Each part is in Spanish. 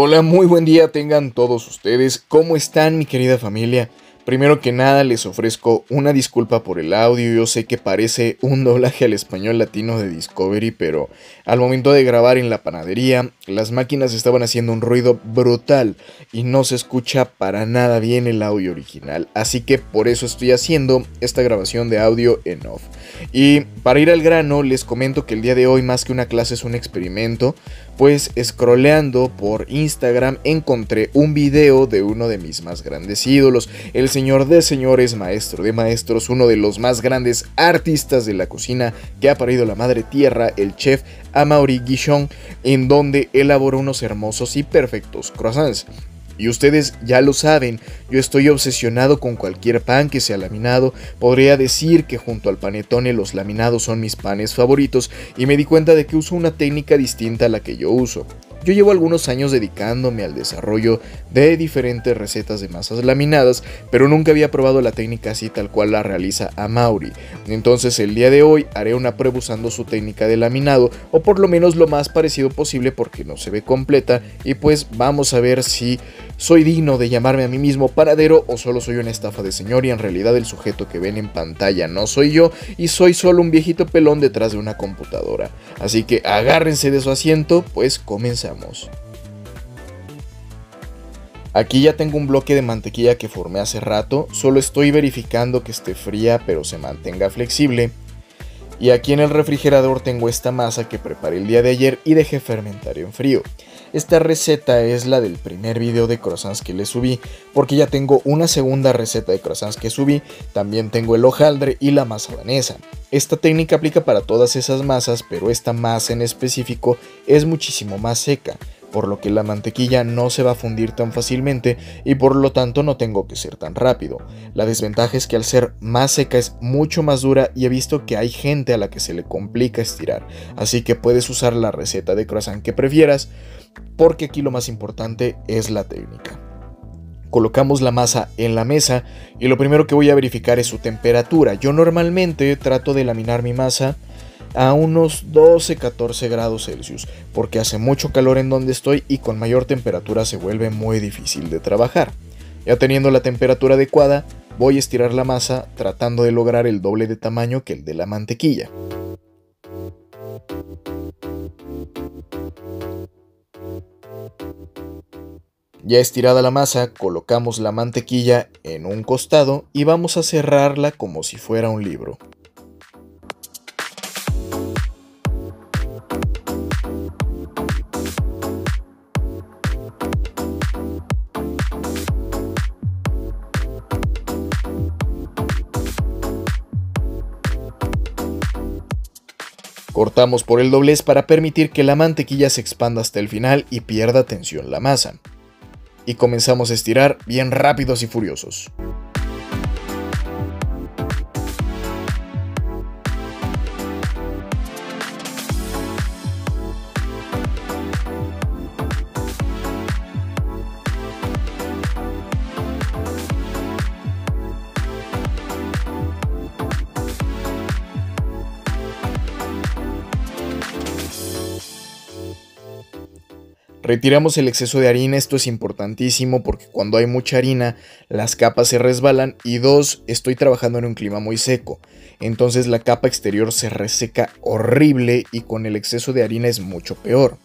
Hola, muy buen día tengan todos ustedes. ¿Cómo están, mi querida familia? Primero que nada les ofrezco una disculpa por el audio. Yo sé que parece un doblaje al español latino de Discovery, pero al momento de grabar en la panadería, las máquinas estaban haciendo un ruido brutal y no se escucha para nada bien el audio original. Así que por eso estoy haciendo esta grabación de audio en off. Y para ir al grano, les comento que el día de hoy, más que una clase, es un experimento. Pues scrolleando por Instagram encontré un video de uno de mis más grandes ídolos, el señor de señores, maestro de maestros, uno de los más grandes artistas de la cocina que ha parido la madre tierra, el chef Amaury Guichon, en donde elaboró unos hermosos y perfectos croissants. Y ustedes ya lo saben, yo estoy obsesionado con cualquier pan que sea laminado. Podría decir que junto al panettone los laminados son mis panes favoritos y me di cuenta de que uso una técnica distinta a la que yo uso. Yo llevo algunos años dedicándome al desarrollo de diferentes recetas de masas laminadas, pero nunca había probado la técnica así tal cual la realiza Amaury. Entonces el día de hoy haré una prueba usando su técnica de laminado, o por lo menos lo más parecido posible porque no se ve completa, y pues vamos a ver si soy digno de llamarme a mí mismo panadero o solo soy una estafa de señor y en realidad el sujeto que ven en pantalla no soy yo y soy solo un viejito pelón detrás de una computadora. Así que agárrense de su asiento, pues comenzamos. Aquí ya tengo un bloque de mantequilla que formé hace rato, solo estoy verificando que esté fría pero se mantenga flexible. Y aquí en el refrigerador tengo esta masa que preparé el día de ayer y dejé fermentar en frío. Esta receta es la del primer video de croissants que le subí, porque ya tengo una segunda receta de croissants que subí, también tengo el hojaldre y la masa danesa. Esta técnica aplica para todas esas masas, pero esta masa en específico es muchísimo más seca, por lo que la mantequilla no se va a fundir tan fácilmente y por lo tanto no tengo que ser tan rápido. La desventaja es que al ser más seca es mucho más dura y he visto que hay gente a la que se le complica estirar, así que puedes usar la receta de croissant que prefieras, porque aquí lo más importante es la técnica. Colocamos la masa en la mesa y lo primero que voy a verificar es su temperatura. Yo normalmente trato de laminar mi masa a unos 12-14 grados Celsius, porque hace mucho calor en donde estoy y con mayor temperatura se vuelve muy difícil de trabajar. Ya teniendo la temperatura adecuada, voy a estirar la masa tratando de lograr el doble de tamaño que el de la mantequilla. Ya estirada la masa, colocamos la mantequilla en un costado y vamos a cerrarla como si fuera un libro. Cortamos por el doblez para permitir que la mantequilla se expanda hasta el final y pierda tensión la masa. Y comenzamos a estirar bien rápidos y furiosos. Retiramos el exceso de harina, esto es importantísimo porque cuando hay mucha harina las capas se resbalan y estoy trabajando en un clima muy seco, entonces la capa exterior se reseca horrible y con el exceso de harina es mucho peor.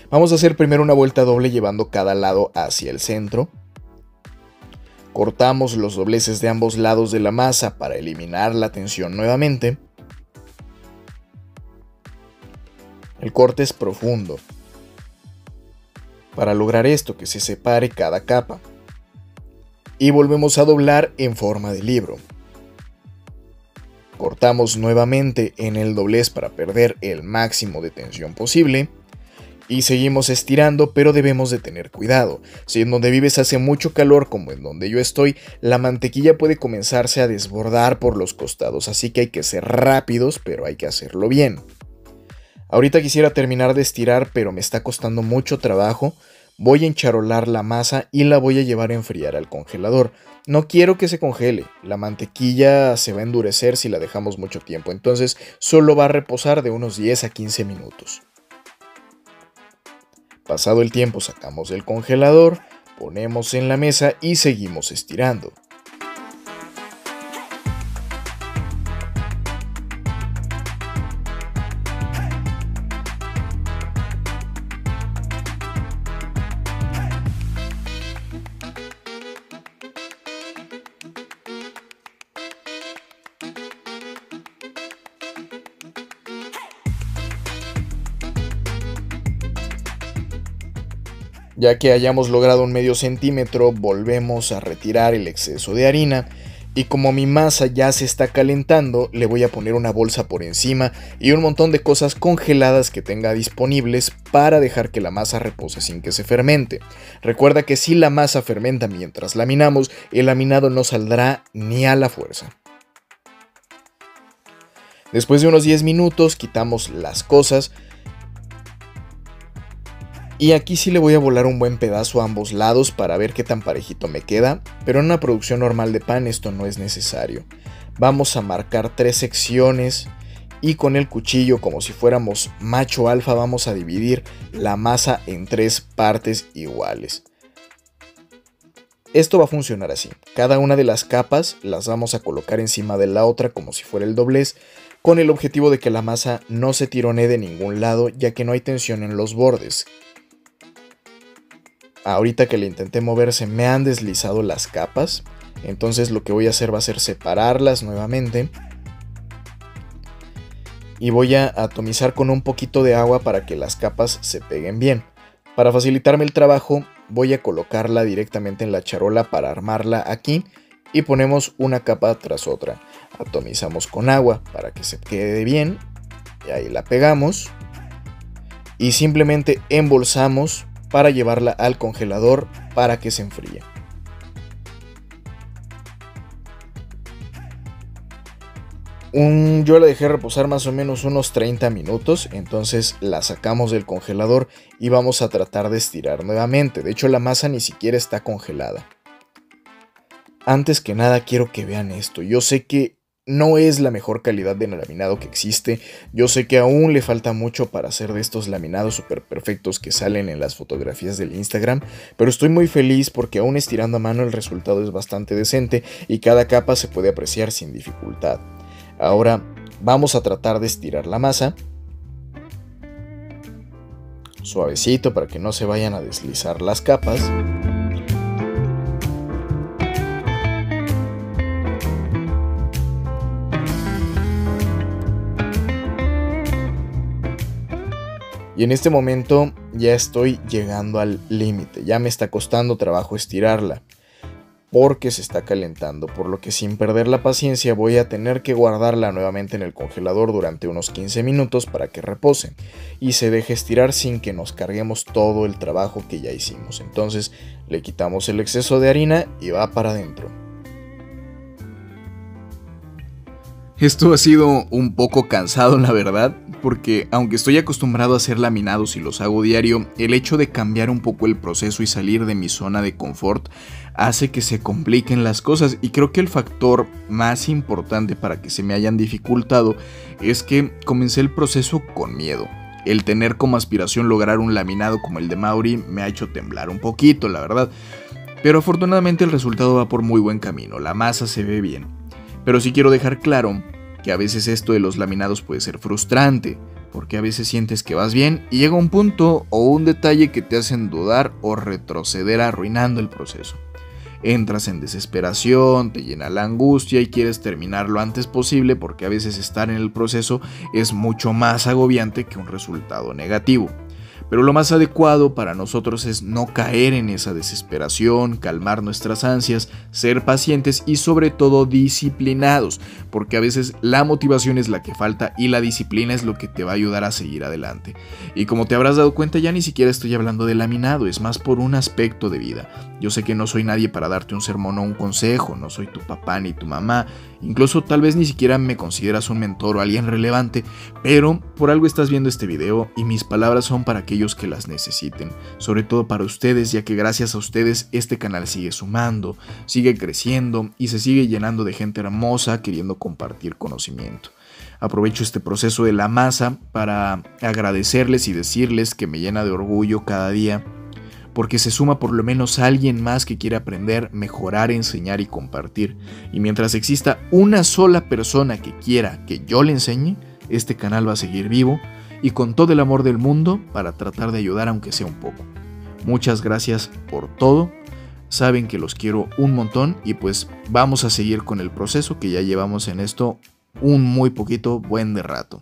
Vamos a hacer primero una vuelta doble llevando cada lado hacia el centro. Cortamos los dobleces de ambos lados de la masa para eliminar la tensión nuevamente. El corte es profundo para lograr esto, que se separe cada capa. Y volvemos a doblar en forma de libro. Cortamos nuevamente en el doblez para perder el máximo de tensión posible. Y seguimos estirando, pero debemos de tener cuidado. Si en donde vives hace mucho calor como en donde yo estoy, la mantequilla puede comenzarse a desbordar por los costados, así que hay que ser rápidos, pero hay que hacerlo bien. Ahorita quisiera terminar de estirar, pero me está costando mucho trabajo. Voy a encharolar la masa y la voy a llevar a enfriar al congelador. No quiero que se congele, la mantequilla se va a endurecer si la dejamos mucho tiempo, entonces solo va a reposar de unos 10 a 15 minutos. Pasado el tiempo sacamos del congelador, ponemos en la mesa y seguimos estirando. Ya que hayamos logrado un medio centímetro, volvemos a retirar el exceso de harina y como mi masa ya se está calentando, le voy a poner una bolsa por encima y un montón de cosas congeladas que tenga disponibles para dejar que la masa repose sin que se fermente. Recuerda que si la masa fermenta mientras laminamos, el laminado no saldrá ni a la fuerza. Después de unos 10 minutos quitamos las cosas. Y aquí sí le voy a volar un buen pedazo a ambos lados para ver qué tan parejito me queda, pero en una producción normal de pan esto no es necesario. Vamos a marcar 3 secciones y con el cuchillo, como si fuéramos macho alfa, vamos a dividir la masa en 3 partes iguales. Esto va a funcionar así. Cada una de las capas las vamos a colocar encima de la otra como si fuera el doblez, con el objetivo de que la masa no se tironee de ningún lado, ya que no hay tensión en los bordes. Ahorita que le intenté mover se me han deslizado las capas, entonces lo que voy a hacer va a ser separarlas nuevamente. Y voy a atomizar con un poquito de agua para que las capas se peguen bien. Para facilitarme el trabajo voy a colocarla directamente en la charola para armarla aquí y ponemos una capa tras otra. Atomizamos con agua para que se quede bien y ahí la pegamos y simplemente embolsamos para llevarla al congelador para que se enfríe. Yo la dejé reposar más o menos unos 30 minutos, entonces la sacamos del congelador y vamos a tratar de estirar nuevamente. De hecho, la masa ni siquiera está congelada. Antes que nada quiero que vean esto. Yo sé que no es la mejor calidad de laminado que existe. Yo sé que aún le falta mucho para hacer de estos laminados super perfectos que salen en las fotografías del Instagram, pero estoy muy feliz porque aún estirando a mano el resultado es bastante decente y cada capa se puede apreciar sin dificultad. Ahora vamos a tratar de estirar la masa suavecito para que no se vayan a deslizar las capas. Y en este momento ya estoy llegando al límite, ya me está costando trabajo estirarla porque se está calentando, por lo que sin perder la paciencia voy a tener que guardarla nuevamente en el congelador durante unos 15 minutos para que repose y se deje estirar sin que nos carguemos todo el trabajo que ya hicimos. Entonces le quitamos el exceso de harina y va para adentro. Esto ha sido un poco cansado, la verdad, porque aunque estoy acostumbrado a hacer laminados y los hago diario, el hecho de cambiar un poco el proceso y salir de mi zona de confort hace que se compliquen las cosas, y creo que el factor más importante para que se me hayan dificultado es que comencé el proceso con miedo. El tener como aspiración lograr un laminado como el de Mauri me ha hecho temblar un poquito, la verdad, pero afortunadamente el resultado va por muy buen camino, la masa se ve bien. Pero sí quiero dejar claro que a veces esto de los laminados puede ser frustrante, porque a veces sientes que vas bien y llega un punto o un detalle que te hacen dudar o retroceder arruinando el proceso. Entras en desesperación, te llena la angustia y quieres terminar lo antes posible porque a veces estar en el proceso es mucho más agobiante que un resultado negativo. Pero lo más adecuado para nosotros es no caer en esa desesperación, calmar nuestras ansias, ser pacientes y sobre todo disciplinados, porque a veces la motivación es la que falta y la disciplina es lo que te va a ayudar a seguir adelante. Y como te habrás dado cuenta, ya ni siquiera estoy hablando de laminado, es más por un aspecto de vida. Yo sé que no soy nadie para darte un sermón o un consejo, no soy tu papá ni tu mamá, Incluso tal vez ni siquiera me consideras un mentor o alguien relevante, pero por algo estás viendo este video y mis palabras son para aquellos que las necesiten, sobre todo para ustedes, ya que gracias a ustedes este canal sigue sumando, sigue creciendo y se sigue llenando de gente hermosa queriendo compartir conocimiento. Aprovecho este proceso de la masa para agradecerles y decirles que me llena de orgullo cada día, porque se suma por lo menos alguien más que quiere aprender, mejorar, enseñar y compartir. Y mientras exista una sola persona que quiera que yo le enseñe, este canal va a seguir vivo y con todo el amor del mundo para tratar de ayudar aunque sea un poco. Muchas gracias por todo, saben que los quiero un montón y pues vamos a seguir con el proceso que ya llevamos en esto un muy poquito buen de rato.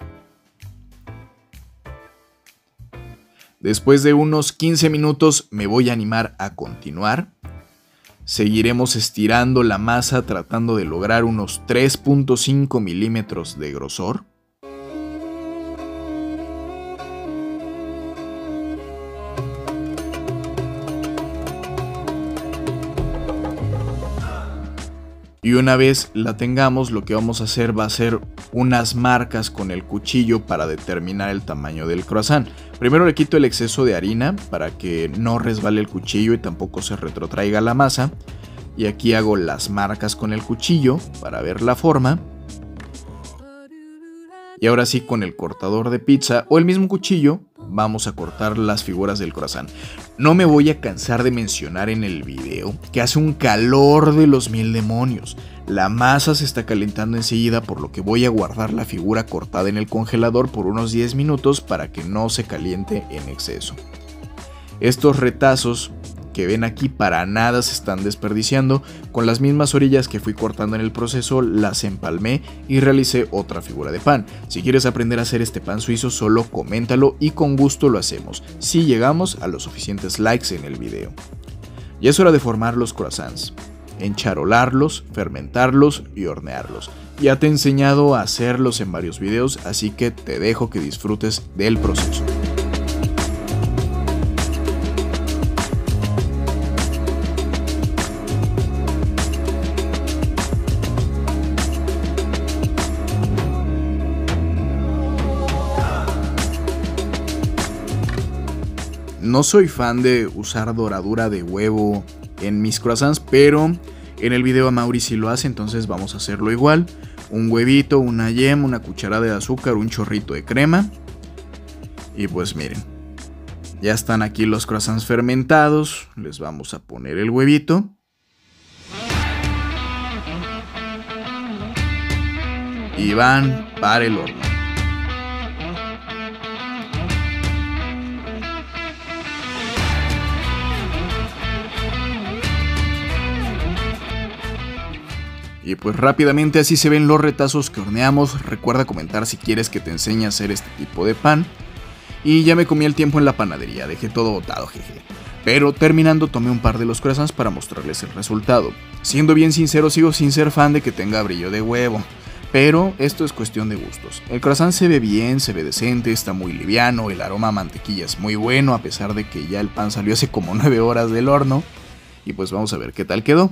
Después de unos 15 minutos me voy a animar a continuar. Seguiremos estirando la masa tratando de lograr unos 3.5 milímetros de grosor. Y una vez la tengamos, lo que vamos a hacer va a ser unas marcas con el cuchillo para determinar el tamaño del croissant. Primero le quito el exceso de harina para que no resbale el cuchillo y tampoco se retrotraiga la masa. Y aquí hago las marcas con el cuchillo para ver la forma. Y ahora sí, con el cortador de pizza o el mismo cuchillo vamos a cortar las figuras del croissant. No me voy a cansar de mencionar en el video que hace un calor de los mil demonios. La masa se está calentando enseguida, por lo que voy a guardar la figura cortada en el congelador por unos 10 minutos para que no se caliente en exceso. Estos retazos que ven aquí para nada se están desperdiciando. Con las mismas orillas que fui cortando en el proceso las empalmé y realicé otra figura de pan. Si quieres aprender a hacer este pan suizo, solo coméntalo y con gusto lo hacemos, si llegamos a los suficientes likes en el video. Ya es hora de formar los croissants, encharolarlos, fermentarlos y hornearlos. Ya te he enseñado a hacerlos en varios videos, así que te dejo que disfrutes del proceso. No soy fan de usar doradura de huevo en mis croissants, pero en el video Amaury sí lo hace, entonces vamos a hacerlo igual. Un huevito, una yema, una cucharada de azúcar, un chorrito de crema. Y pues miren, ya están aquí los croissants fermentados. Les vamos a poner el huevito. Y van para el horno. Y pues rápidamente así se ven los retazos que horneamos. Recuerda comentar si quieres que te enseñe a hacer este tipo de pan. Y ya me comí el tiempo en la panadería, dejé todo botado, jeje. Pero terminando tomé un par de los croissants para mostrarles el resultado. Siendo bien sincero, sigo sin ser fan de que tenga brillo de huevo, pero esto es cuestión de gustos. El croissant se ve bien, se ve decente, está muy liviano, el aroma a mantequilla es muy bueno, a pesar de que ya el pan salió hace como 9 horas del horno. Y pues vamos a ver qué tal quedó.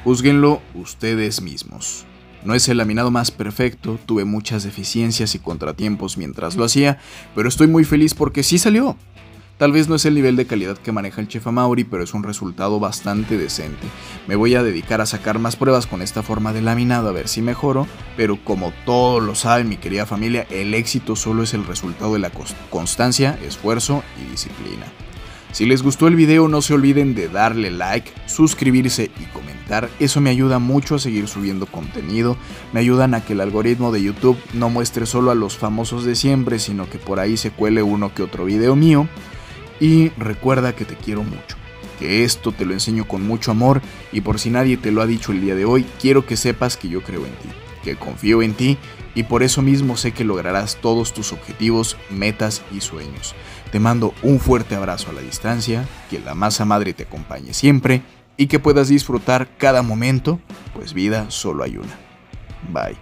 Júzguenlo ustedes mismos. No es el laminado más perfecto, tuve muchas deficiencias y contratiempos mientras lo hacía, pero estoy muy feliz porque sí salió. Tal vez no es el nivel de calidad que maneja el chef Amaury, pero es un resultado bastante decente. Me voy a dedicar a sacar más pruebas con esta forma de laminado a ver si mejoro, pero como todos lo saben, mi querida familia, el éxito solo es el resultado de la constancia, esfuerzo y disciplina. Si les gustó el video, no se olviden de darle like, suscribirse y comentar. Eso me ayuda mucho a seguir subiendo contenido. Me ayudan a que el algoritmo de YouTube no muestre solo a los famosos de siempre, sino que por ahí se cuele uno que otro video mío. Y recuerda que te quiero mucho, que esto te lo enseño con mucho amor, y por si nadie te lo ha dicho el día de hoy, quiero que sepas que yo creo en ti, que confío en ti, y por eso mismo sé que lograrás todos tus objetivos, metas y sueños. Te mando un fuerte abrazo a la distancia, que la masa madre te acompañe siempre y que puedas disfrutar cada momento, pues vida solo hay una. Bye.